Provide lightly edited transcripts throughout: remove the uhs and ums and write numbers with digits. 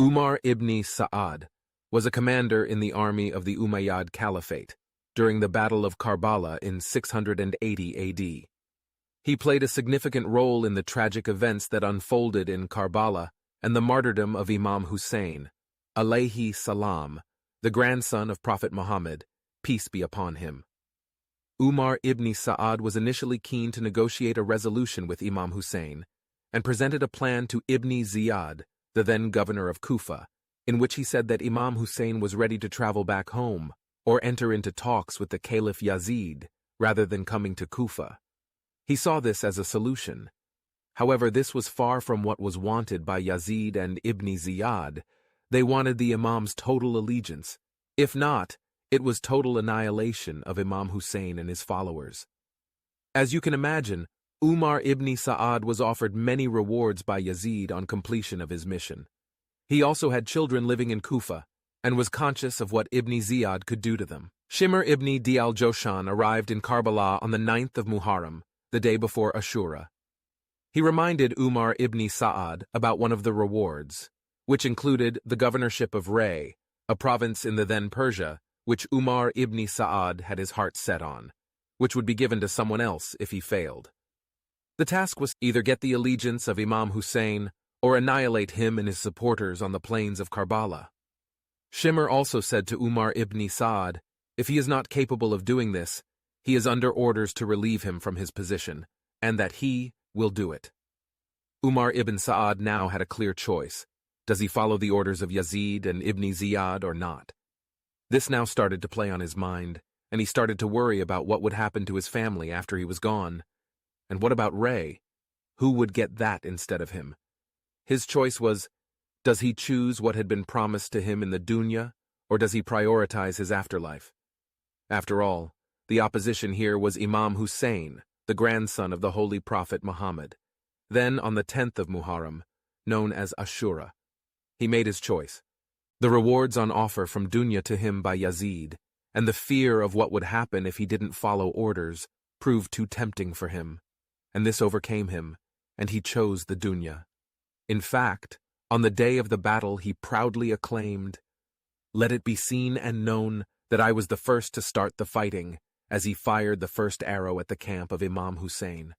Umar ibn Saad was a commander in the army of the Umayyad Caliphate during the Battle of Karbala in 680 AD. He played a significant role in the tragic events that unfolded in Karbala and the martyrdom of Imam Hussein, alayhi salam, the grandson of Prophet Muhammad, peace be upon him. Umar ibn Saad was initially keen to negotiate a resolution with Imam Hussein and presented a plan to Ibn Ziyad, the then governor of Kufa, in which he said that Imam Hussein was ready to travel back home or enter into talks with the Caliph Yazid rather than coming to Kufa. He saw this as a solution. However, this was far from what was wanted by Yazid and Ibn Ziyad. They wanted the Imam's total allegiance. If not, it was total annihilation of Imam Hussein and his followers. As you can imagine, Umar ibn Saad was offered many rewards by Yazid on completion of his mission. He also had children living in Kufa and was conscious of what Ibn Ziyad could do to them. Shimr ibn Al-Joshan arrived in Karbala on the 9th of Muharram, the day before Ashura. He reminded Umar ibn Saad about one of the rewards, which included the governorship of Ray, a province in the then Persia, which Umar ibn Saad had his heart set on, which would be given to someone else if he failed. The task was either get the allegiance of Imam Hussein or annihilate him and his supporters on the plains of Karbala. Shimr also said to Umar ibn Saad, if he is not capable of doing this, he is under orders to relieve him from his position, and that he will do it. Umar ibn Saad now had a clear choice. Does he follow the orders of Yazid and Ibn Ziyad or not? This now started to play on his mind, and he started to worry about what would happen to his family after he was gone. And what about Ray? Who would get that instead of him? His choice was, does he choose what had been promised to him in the dunya, or does he prioritize his afterlife? After all, the opposition here was Imam Hussein, the grandson of the Holy Prophet Muhammad. Then, on the 10th of Muharram, known as Ashura, he made his choice. The rewards on offer from dunya to him by Yazid, and the fear of what would happen if he didn't follow orders, proved too tempting for him. And this overcame him, and he chose the dunya. In fact, on the day of the battle he proudly acclaimed, "Let it be seen and known that I was the first to start the fighting," as he fired the first arrow at the camp of Imam Hussein.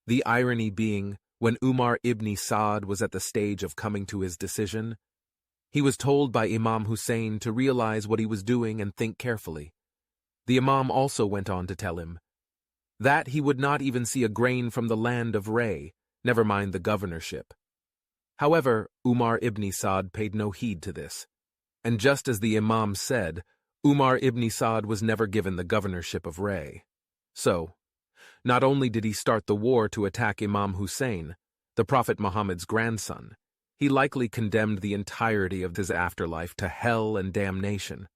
The irony being, when Umar ibn Saad was at the stage of coming to his decision, he was told by Imam Hussein to realize what he was doing and think carefully. The Imam also went on to tell him that he would not even see a grain from the land of Ray, never mind the governorship. However, Umar ibn Saad paid no heed to this, and just as the Imam said, Umar ibn Saad was never given the governorship of Ray. So, not only did he start the war to attack Imam Hussein, the Prophet Muhammad's grandson, he likely condemned the entirety of his afterlife to hell and damnation.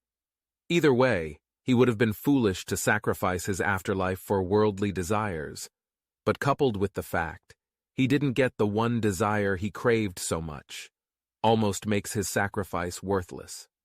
Either way, he would have been foolish to sacrifice his afterlife for worldly desires, but coupled with the fact he didn't get the one desire he craved so much, almost makes his sacrifice worthless.